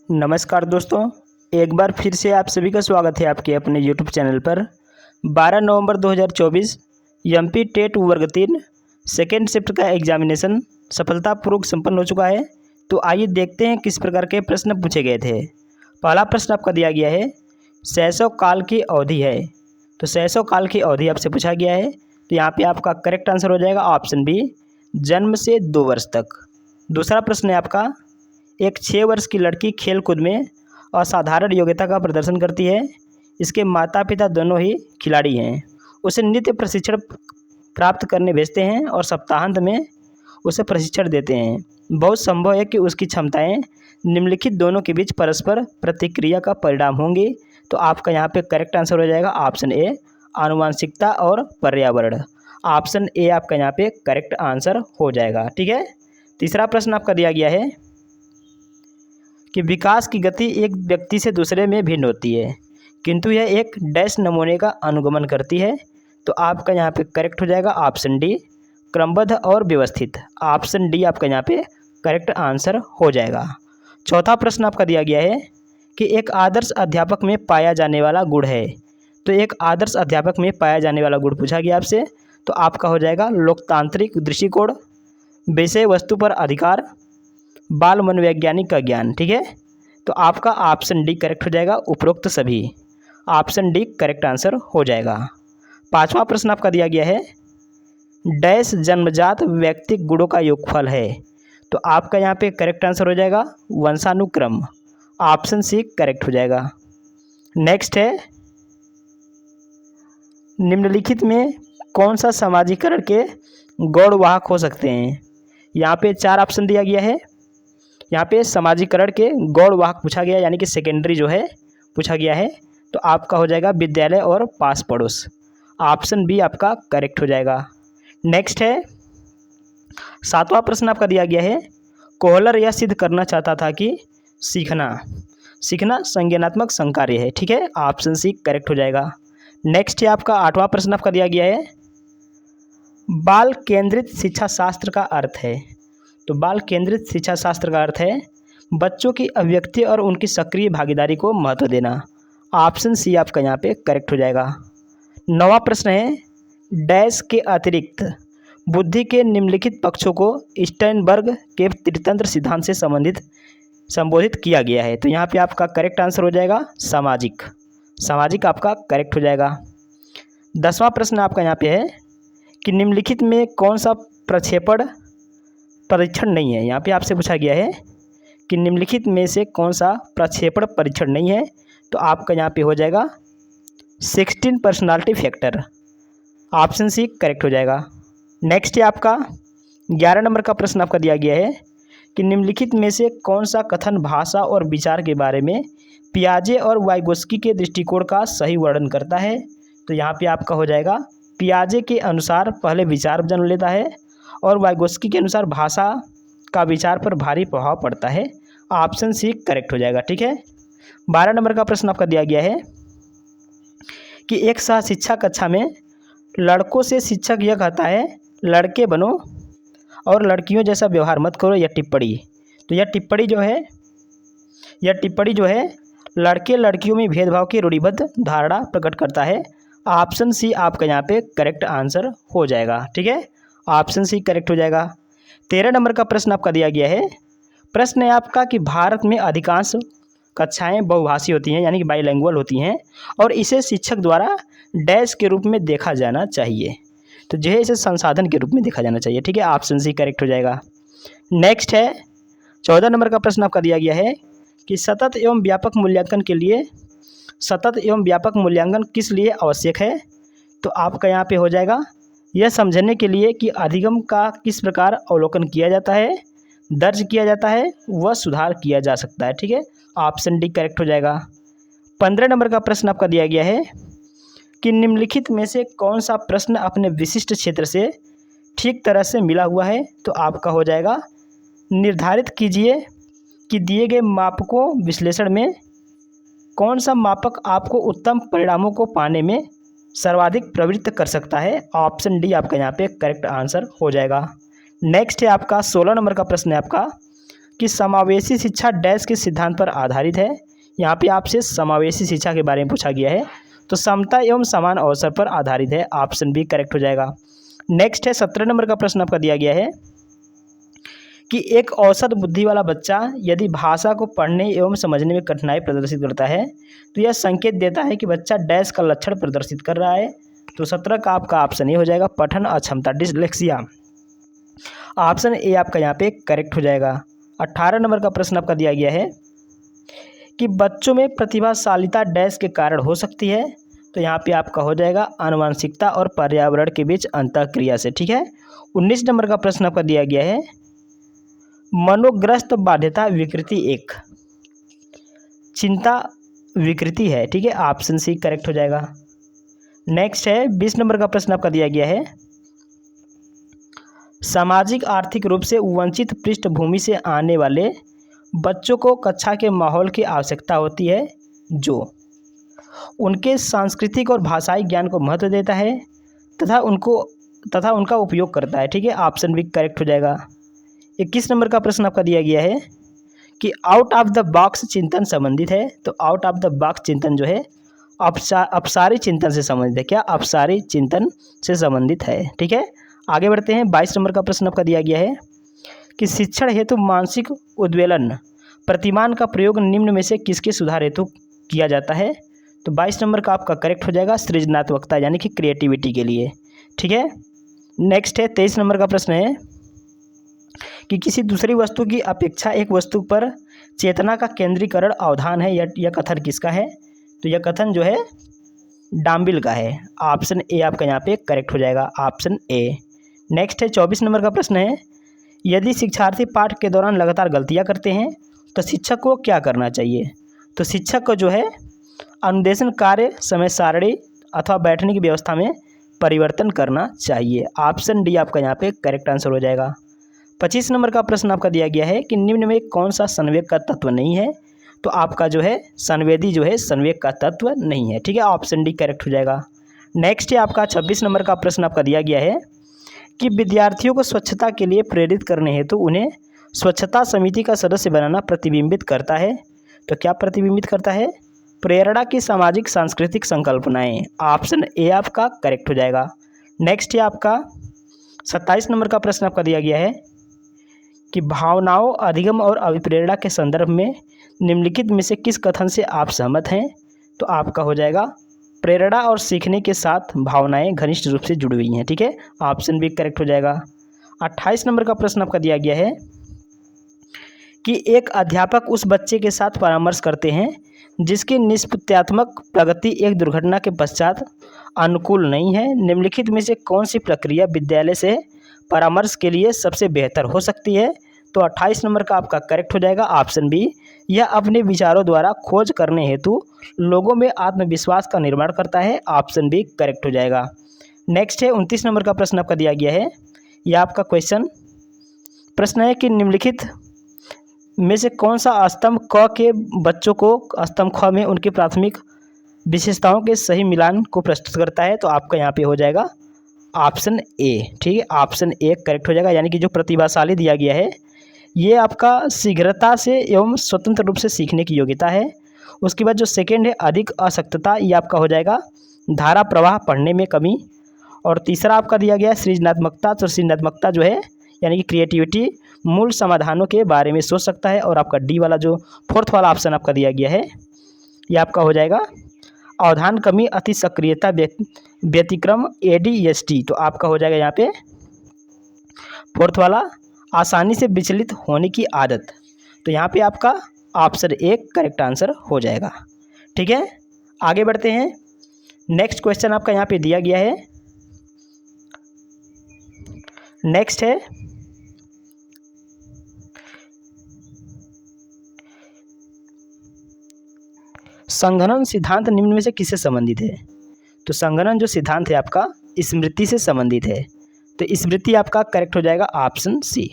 नमस्कार दोस्तों, एक बार फिर से आप सभी का स्वागत है आपके अपने यूट्यूब चैनल पर। 12 नवंबर 2024 एमपी टेट वर्ग 3 सेकेंड शिफ्ट का एग्जामिनेशन सफलतापूर्वक संपन्न हो चुका है। तो आइए देखते हैं किस प्रकार के प्रश्न पूछे गए थे। पहला प्रश्न आपका दिया गया है, शैशव काल की अवधि है। तो शैशव काल की अवधि आपसे पूछा गया है, तो यहाँ पे आपका करेक्ट आंसर हो जाएगा ऑप्शन बी, जन्म से 2 वर्ष तक। दूसरा प्रश्न है आपका, एक 6 वर्ष की लड़की खेलकूद में असाधारण योग्यता का प्रदर्शन करती है। इसके माता पिता दोनों ही खिलाड़ी हैं। उसे नृत्य प्रशिक्षण प्राप्त करने भेजते हैं और सप्ताहांत में उसे प्रशिक्षण देते हैं। बहुत संभव है कि उसकी क्षमताएं निम्नलिखित दोनों के बीच परस्पर प्रतिक्रिया का परिणाम होंगी। तो आपका यहाँ पे करेक्ट आंसर हो जाएगा ऑप्शन ए, आनुवांशिकता और पर्यावरण। ऑप्शन ए आपका यहाँ पे करेक्ट आंसर हो जाएगा। ठीक है। तीसरा प्रश्न आपका दिया गया है कि विकास की गति एक व्यक्ति से दूसरे में भिन्न होती है, किंतु यह एक डैश नमूने का अनुगमन करती है। तो आपका यहाँ पे करेक्ट हो जाएगा ऑप्शन डी, क्रमबद्ध और व्यवस्थित। ऑप्शन डी आपका यहाँ पे करेक्ट आंसर हो जाएगा। चौथा प्रश्न आपका दिया गया है कि एक आदर्श अध्यापक में पाया जाने वाला गुण है। तो एक आदर्श अध्यापक में पाया जाने वाला गुण पूछा गया आपसे, तो आपका हो जाएगा लोकतांत्रिक दृष्टिकोण, विषय वस्तु पर अधिकार, बाल मनोवैज्ञानिक का ज्ञान। ठीक है। तो आपका ऑप्शन डी करेक्ट हो जाएगा, उपरोक्त सभी। ऑप्शन डी करेक्ट आंसर हो जाएगा। पांचवा प्रश्न आपका दिया गया है, डैश जन्मजात व्यक्तिक गुणों का योगफल है। तो आपका यहाँ पे करेक्ट आंसर हो जाएगा वंशानुक्रम। ऑप्शन सी करेक्ट हो जाएगा। नेक्स्ट है, निम्नलिखित में कौन सा समाजीकरण के गौरवाहक हो सकते हैं। यहाँ पे 4 ऑप्शन दिया गया है। यहाँ पे समाजीकरण के गौरवाहक पूछा गया, यानी कि सेकेंडरी जो है पूछा गया है। तो आपका हो जाएगा विद्यालय और पास पड़ोस। ऑप्शन बी आपका करेक्ट हो जाएगा। नेक्स्ट है, 7वां प्रश्न आपका दिया गया है, कोहलर यह सिद्ध करना चाहता था कि सीखना संज्ञानात्मक संकार्य है। ठीक है। ऑप्शन सी करेक्ट हो जाएगा। नेक्स्ट है आपका 8वां प्रश्न आपका दिया गया है, बाल केंद्रित शिक्षा शास्त्र का अर्थ है। तो बाल केंद्रित शिक्षा शास्त्र का अर्थ है बच्चों की अभिव्यक्ति और उनकी सक्रिय भागीदारी को महत्व देना। ऑप्शन सी आपका यहाँ पे करेक्ट हो जाएगा। 9वां प्रश्न है, डैश के अतिरिक्त बुद्धि के निम्नलिखित पक्षों को स्टर्नबर्ग के त्रितंत्र सिद्धांत से संबोधित किया गया है। तो यहाँ पे आपका करेक्ट आंसर हो जाएगा सामाजिक आपका करेक्ट हो जाएगा। 10वां प्रश्न आपका यहाँ पे है कि निम्नलिखित में कौन सा प्रक्षेपण परीक्षण नहीं है। यहाँ पे आपसे पूछा गया है कि निम्नलिखित में से कौन सा प्रक्षेपण परीक्षण नहीं है। तो आपका यहाँ पे हो जाएगा 16 personality factor. Option C correct हो जाएगा। नेक्स्ट है आपका 11 नंबर का प्रश्न आपका दिया गया है कि निम्नलिखित में से कौन सा कथन भाषा और विचार के बारे में पियाजे और वाइगोस्की के दृष्टिकोण का सही वर्णन करता है। तो यहाँ पे आपका हो जाएगा, पियाजे के अनुसार पहले विचार जन्म लेता है और वाइगोस्की के अनुसार भाषा का विचार पर भारी प्रभाव पड़ता है। ऑप्शन सी करेक्ट हो जाएगा। ठीक है। 12 नंबर का प्रश्न आपका दिया गया है कि एक सह शिक्षा कक्षा में लड़कों से शिक्षक यह कहता है, लड़के बनो और लड़कियों जैसा व्यवहार मत करो। यह टिप्पणी जो है लड़के लड़कियों में भेदभाव की रूढ़िबद्ध धारणा प्रकट करता है। ऑप्शन सी आपका यहाँ पे करेक्ट आंसर हो जाएगा। ठीक है। ऑप्शन सी करेक्ट हो जाएगा। 13 नंबर का प्रश्न आपका दिया गया है, प्रश्न है आपका कि भारत में अधिकांश कक्षाएं बहुभाषी होती हैं, यानी कि बाइलैंग्वेज होती हैं, और इसे शिक्षक द्वारा डैश के रूप में देखा जाना चाहिए। तो जो है इसे संसाधन के रूप में देखा जाना चाहिए। ठीक है। ऑप्शन सी करेक्ट हो जाएगा। नेक्स्ट है 14 नंबर का प्रश्न आपका दिया गया है कि सतत एवं व्यापक मूल्यांकन किस लिए आवश्यक है। तो आपका यहाँ पे हो जाएगा, यह समझने के लिए कि अधिगम का किस प्रकार अवलोकन किया जाता है, दर्ज किया जाता है, व सुधार किया जा सकता है। ठीक है। ऑप्शन डी करेक्ट हो जाएगा। 15 नंबर का प्रश्न आपका दिया गया है कि निम्नलिखित में से कौन सा प्रश्न अपने विशिष्ट क्षेत्र से ठीक तरह से मिला हुआ है। तो आपका हो जाएगा, निर्धारित कीजिए कि दिए गए मापकों विश्लेषण में कौन सा मापक आपको उत्तम परिणामों को पाने में सर्वाधिक प्रवृत्त कर सकता है। ऑप्शन डी आपका यहाँ पे करेक्ट आंसर हो जाएगा। नेक्स्ट है आपका 16 नंबर का प्रश्न है आपका, कि समावेशी शिक्षा डैश के सिद्धांत पर आधारित है। यहाँ पे आपसे समावेशी शिक्षा के बारे में पूछा गया है, तो समता एवं समान अवसर पर आधारित है। ऑप्शन बी करेक्ट हो जाएगा। नेक्स्ट है 17 नंबर का प्रश्न आपका दिया गया है कि एक औसत बुद्धि वाला बच्चा यदि भाषा को पढ़ने एवं समझने में कठिनाई प्रदर्शित करता है तो यह संकेत देता है कि बच्चा डैश का लक्षण प्रदर्शित कर रहा है। तो 17 का आपका ऑप्शन ए हो जाएगा, पठन अक्षमता, डिसलेक्सिया। ऑप्शन ए आपका यहाँ पे करेक्ट हो जाएगा। 18 नंबर का प्रश्न आपका दिया गया है कि बच्चों में प्रतिभाशालिता डैश के कारण हो सकती है। तो यहाँ पे आपका हो जाएगा आनुवंशिकता और पर्यावरण के बीच अंतःक्रिया से। ठीक है। 19 नंबर का प्रश्न आपका दिया गया है मनोग्रस्त बाध्यता विकृति एक चिंता विकृति है। ठीक है, ऑप्शन सी करेक्ट हो जाएगा। नेक्स्ट है 20 नंबर का प्रश्न आपका दिया गया है सामाजिक आर्थिक रूप से वंचित पृष्ठभूमि से आने वाले बच्चों को कक्षा के माहौल की आवश्यकता होती है जो उनके सांस्कृतिक और भाषाई ज्ञान को महत्व देता है तथा उनका उपयोग करता है। ठीक है, ऑप्शन बी करेक्ट हो जाएगा। 21 नंबर का प्रश्न आपका दिया गया है कि आउट ऑफ द बॉक्स चिंतन संबंधित है। तो आउट ऑफ द बॉक्स चिंतन जो है अपसारी चिंतन से संबंधित है। क्या? अपसारी चिंतन से संबंधित है। ठीक है, आगे बढ़ते हैं। 22 नंबर का प्रश्न आपका दिया गया है कि शिक्षण हेतु मानसिक उद्वेलन प्रतिमान का प्रयोग निम्न में से किसके सुधार हेतु किया जाता है। तो 22 नंबर का आपका करेक्ट हो जाएगा, सृजनात्मकता यानी कि क्रिएटिविटी के लिए। ठीक है। नेक्स्ट है 23 नंबर का प्रश्न है कि किसी दूसरी वस्तु की अपेक्षा एक वस्तु पर चेतना का केंद्रीकरण अवधान है। यह कथन किसका है। तो यह कथन जो है डाम्बिल का है। ऑप्शन ए आपका यहाँ पे करेक्ट हो जाएगा, ऑप्शन ए। नेक्स्ट है 24 नंबर का प्रश्न है यदि शिक्षार्थी पाठ के दौरान लगातार गलतियाँ करते हैं तो शिक्षक को क्या करना चाहिए। तो शिक्षक को जो है अनुदेशन कार्य, समय सारणी अथवा बैठने की व्यवस्था में परिवर्तन करना चाहिए। ऑप्शन डी आपका यहाँ पे करेक्ट आंसर हो जाएगा। 25 नंबर का प्रश्न आपका दिया गया है कि निम्न में कौन सा संवेग का तत्व नहीं है। तो आपका जो है संवेदी जो है संवेग का तत्व नहीं है। ठीक है, ऑप्शन डी करेक्ट हो जाएगा। नेक्स्ट है आपका 26 नंबर का प्रश्न आपका दिया गया है कि विद्यार्थियों को स्वच्छता के लिए प्रेरित करने हेतु उन्हें स्वच्छता समिति का सदस्य बनाना प्रतिबिंबित करता है। तो क्या प्रतिबिंबित करता है? प्रेरणा की सामाजिक सांस्कृतिक संकल्पनाएं। ऑप्शन ए आपका करेक्ट हो जाएगा। नेक्स्ट है आपका 27 नंबर का प्रश्न आपका दिया गया है कि भावनाओं, अधिगम और अभिप्रेरणा के संदर्भ में निम्नलिखित में से किस कथन से आप सहमत हैं। तो आपका हो जाएगा प्रेरणा और सीखने के साथ भावनाएं घनिष्ठ रूप से जुड़ी हुई हैं। ठीक है, ऑप्शन बी करेक्ट हो जाएगा। 28 नंबर का प्रश्न आपका दिया गया है कि एक अध्यापक उस बच्चे के साथ परामर्श करते हैं जिसकी निष्पत्त्यात्मक प्रगति एक दुर्घटना के पश्चात अनुकूल नहीं है। निम्नलिखित में से कौन सी प्रक्रिया विद्यालय से परामर्श के लिए सबसे बेहतर हो सकती है। तो 28 नंबर का आपका करेक्ट हो जाएगा, ऑप्शन बी। यह अपने विचारों द्वारा खोज करने हेतु लोगों में आत्मविश्वास का निर्माण करता है। ऑप्शन बी करेक्ट हो जाएगा। नेक्स्ट है 29 नंबर का प्रश्न आपका दिया गया है। यह आपका प्रश्न है कि निम्नलिखित में से कौन सा स्तंभ क के बच्चों को स्तंभ ख में उनकी प्राथमिक विशेषताओं के सही मिलान को प्रस्तुत करता है। तो आपका यहाँ पे हो जाएगा ऑप्शन ए। ठीक है, ऑप्शन ए करेक्ट हो जाएगा। यानी कि जो प्रतिभाशाली दिया गया है ये आपका शीघ्रता से एवं स्वतंत्र रूप से सीखने की योग्यता है। उसके बाद जो सेकेंड है अधिक आसक्तता, ये आपका हो जाएगा धारा प्रवाह, पढ़ने में कमी। और तीसरा आपका दिया गया है सृजनात्मकता। तो सृजनात्मकता जो है यानी कि क्रिएटिविटी, मूल समाधानों के बारे में सोच सकता है। और आपका डी वाला जो फोर्थ वाला ऑप्शन आपका दिया गया है ये आपका हो जाएगा अवधान कमी, अति सक्रियता, व्यतिक्रम, ADHD। तो आपका हो जाएगा यहाँ पे फोर्थ वाला आसानी से विचलित होने की आदत। तो यहाँ पे आपका ऑप्शन ए करेक्ट आंसर हो जाएगा। ठीक है, आगे बढ़ते हैं। नेक्स्ट क्वेश्चन आपका यहाँ पे दिया गया है। नेक्स्ट है संघनन सिद्धांत निम्न में से किससे संबंधित है। तो संघनन जो सिद्धांत है आपका स्मृति से संबंधित है। तो स्मृति आपका करेक्ट हो जाएगा, ऑप्शन सी।